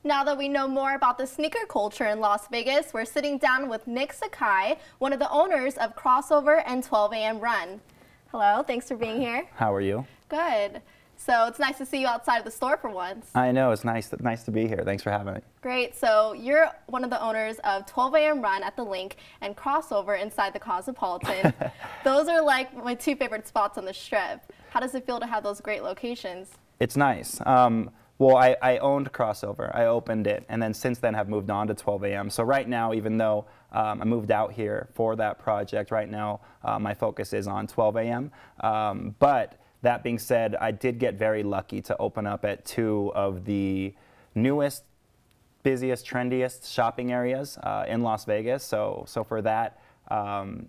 Now that we know more about the sneaker culture in Las Vegas, we're sitting down with Sakai, one of the owners of Crossover and 12 a.m. Run. Hello, thanks for being here. How are you? Good. So it's nice to see you outside of the store for once. I know, it's nice to be here. Thanks for having me. Great. So you're one of the owners of 12 a.m. Run at the Link and Crossover inside the Cosmopolitan. Those are like my two favorite spots on the Strip. How does it feel to have those great locations? It's nice. Well, I owned Crossover. I opened it, and then since then have moved on to 12 a.m. So right now, even though I moved out here for that project, right now my focus is on 12 a.m. But that being said, I did get very lucky to open up at two of the newest, busiest, trendiest shopping areas in Las Vegas. So for that,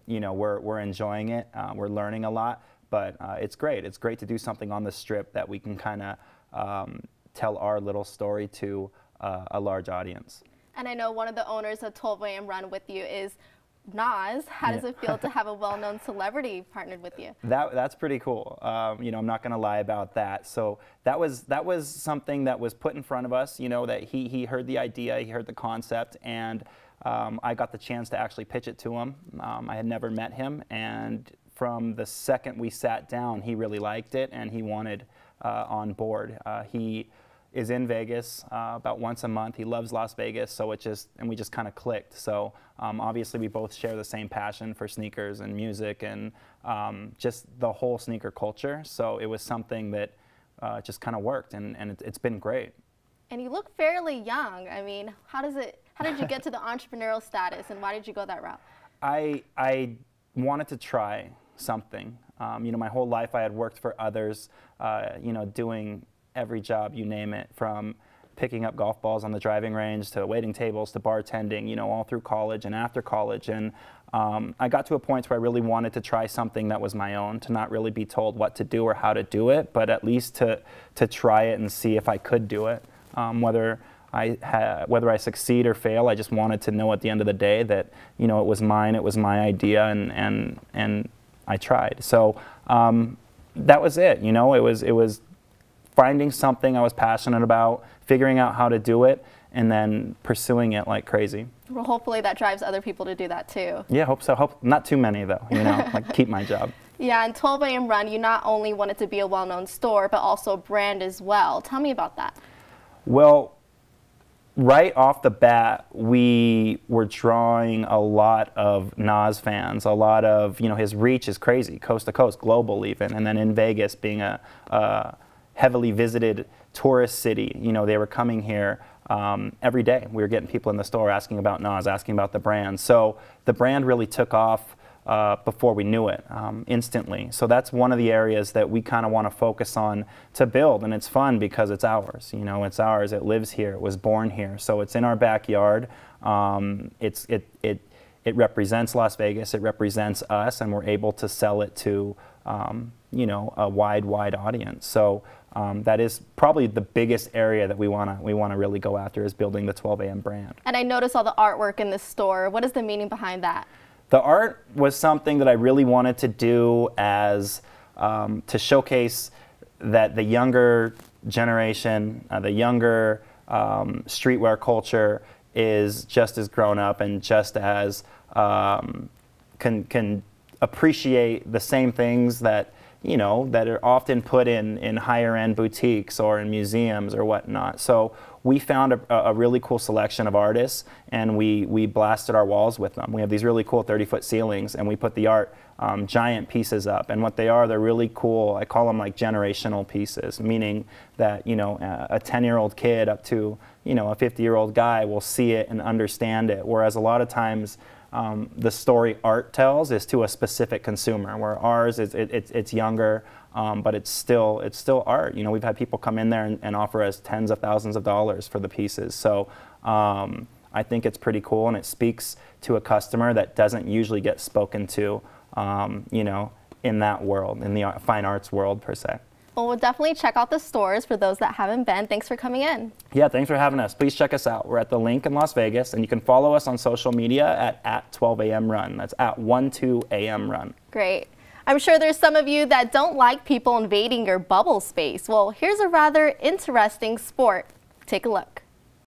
you know, we're enjoying it. We're learning a lot, but it's great. It's great to do something on the Strip that we can kind of tell our little story to a large audience. And I know one of the owners of 12 a.m. Run with you is Nas. How does it feel to have a well-known celebrity partnered with you? That's pretty cool. You know, I'm not going to lie about that. So that was something that was put in front of us. You know, that he heard the idea, he heard the concept, and I got the chance to actually pitch it to him. I had never met him, and from the second we sat down, he really liked it and he wanted on board. He is in Vegas about once a month. He loves Las Vegas, so we just kind of clicked. So obviously we both share the same passion for sneakers and music and just the whole sneaker culture. So it was something that just kind of worked, and it's been great. And you look fairly young. I mean, how did you get to the entrepreneurial status, and why did you go that route? I wanted to try something. You know, my whole life I had worked for others, you know, doing every job, you name it, from picking up golf balls on the driving range to waiting tables to bartending, you know, all through college and after college. And I got to a point where I really wanted to try something that was my own, to not really be told what to do or how to do it, but at least to try it and see if I could do it. Whether I succeed or fail, I just wanted to know at the end of the day that, you know, it was mine, it was my idea, and I tried. So that was it. You know, it was finding something I was passionate about, figuring out how to do it, and then pursuing it like crazy. Well, hopefully that drives other people to do that too. Yeah, hope so. Hope not too many though. You know, like keep my job. Yeah, and 12 a.m. Run, you not only wanted to be a well-known store, but also a brand as well. Tell me about that. Well, right off the bat, we were drawing a lot of Nas fans, a lot of, you know, his reach is crazy, coast to coast, global even, and then in Vegas being a heavily visited tourist city, you know, they were coming here every day. We were getting people in the store asking about Nas, asking about the brand. So the brand really took off before we knew it, instantly. So that's one of the areas that we kind of want to focus on to build, and it's fun because it's ours. You know, it's ours. It lives here. It was born here. So it's in our backyard. It represents Las Vegas. It represents us, and we're able to sell it to you know, a wide audience. So that is probably the biggest area that we wanna really go after, is building the 12 a.m. brand. And I noticed all the artwork in the store. What is the meaning behind that? The art was something that I really wanted to do as to showcase that the younger generation, the younger streetwear culture is just as grown up and just as can appreciate the same things that, you know, that are often put in higher end boutiques or in museums or whatnot. So we found a really cool selection of artists, and we blasted our walls with them. We have these really cool 30-foot ceilings, and we put the art giant pieces up. And what they are, they're really cool. I call them like generational pieces, meaning that, you know, a 10-year-old kid up to, you know, a 50-year-old guy will see it and understand it. Whereas a lot of times the story art tells is to a specific consumer, where ours is it's younger, but it's still art. You know, we've had people come in there and offer us tens of thousands of dollars for the pieces. So I think it's pretty cool, and it speaks to a customer that doesn't usually get spoken to, you know, in that world, in the fine arts world per se. Well, we'll definitely check out the stores for those that haven't been. Thanks for coming in. Yeah, thanks for having us. Please check us out. We're at the Link in Las Vegas, and you can follow us on social media at 12 a.m. Run. That's at 12 a.m. Run. Great. I'm sure there's some of you that don't like people invading your bubble space. Well, here's a rather interesting sport. Take a look.